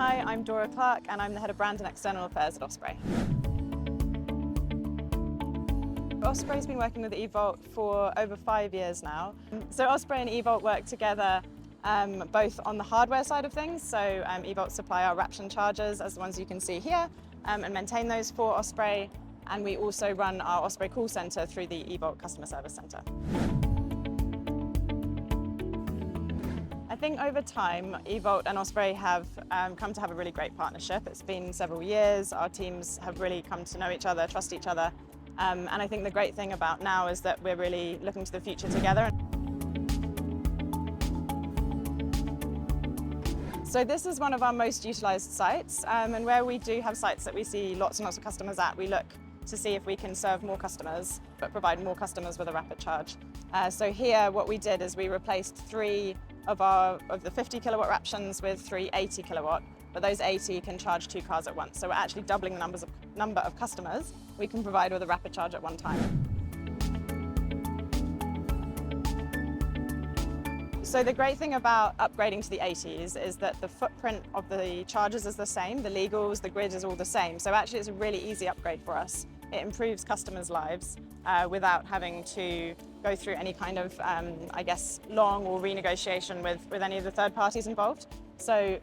Hi, I'm Dora Clarke and I'm the Head of Brand and External Affairs at Osprey. Osprey's been working with Evolt for over 5 years now. So Osprey and Evolt work together both on the hardware side of things. So Evolt supply our Raption chargers, as the ones you can see here, and maintain those for Osprey. And we also run our Osprey call centre through the Evolt Customer Service Centre. I think over time, Evolt and Osprey have come to have a really great partnership. It's been several years. Our teams have really come to know each other, trust each other. And I think the great thing about now is that we're really looking to the future together. So this is one of our most utilised sites, and where we do have sites that we see lots and lots of customers at, we look to see if we can serve more customers, but provide more customers with a rapid charge. So here, what we did is we replaced 3 of the 50 kilowatt Raptions with 3 80 kilowatt, but those 80 can charge 2 cars at once. So we're actually doubling the number of customers we can provide with a rapid charge at one time. So the great thing about upgrading to the 80s is that the footprint of the chargers is the same, the legals, the grid is all the same. So actually it's a really easy upgrade for us. It improves customers' lives without having to go through any kind of, I guess, long or renegotiation with any of the third parties involved. So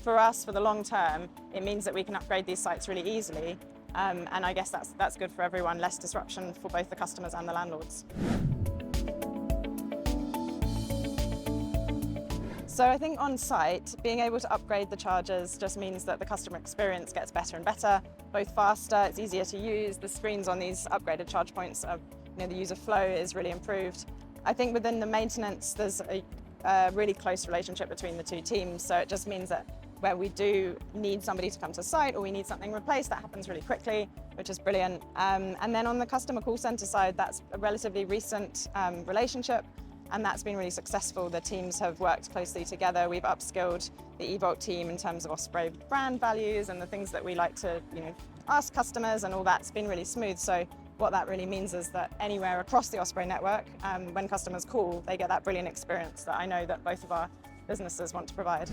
for us, for the long term, it means that we can upgrade these sites really easily. And I guess that's good for everyone, less disruption for both the customers and the landlords. So I think on site, being able to upgrade the chargers just means that the customer experience gets better and better, both faster, it's easier to use, the screens on these upgraded charge points, the user flow is really improved. I think within the maintenance, there's a really close relationship between the two teams, so it just means that where we do need somebody to come to site or we need something replaced, that happens really quickly, which is brilliant. And then on the customer call centre side, that's a relatively recent relationship. And that's been really successful. The teams have worked closely together. We've upskilled the Evolt team in terms of Osprey brand values and the things that we like to ask customers, and all that's been really smooth. So what that really means is that anywhere across the Osprey network, when customers call, they get that brilliant experience that I know that both of our businesses want to provide.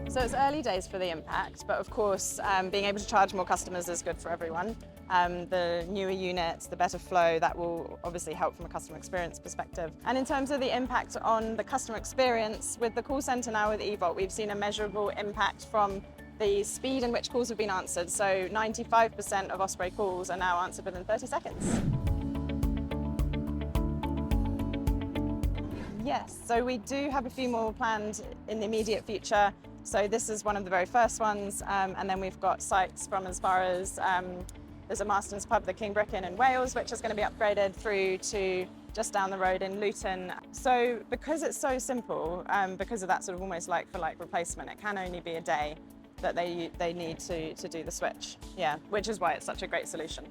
So it's early days for the impact, but of course being able to charge more customers is good for everyone. The newer units, the better flow, that will obviously help from a customer experience perspective. And in terms of the impact on the customer experience, with the call centre now with Evolt, we've seen a measurable impact from the speed in which calls have been answered. So 95% of Osprey calls are now answered within 30 seconds. Yes, so we do have a few more planned in the immediate future. So this is one of the very first ones, and then we've got sites from as far as there's a Marston's pub, the King Brick Inn in Wales, which is going to be upgraded through to just down the road in Luton. So because it's so simple, because of that sort of almost like-for-like replacement, it can only be a day that they need to do the switch. Yeah, which is why it's such a great solution.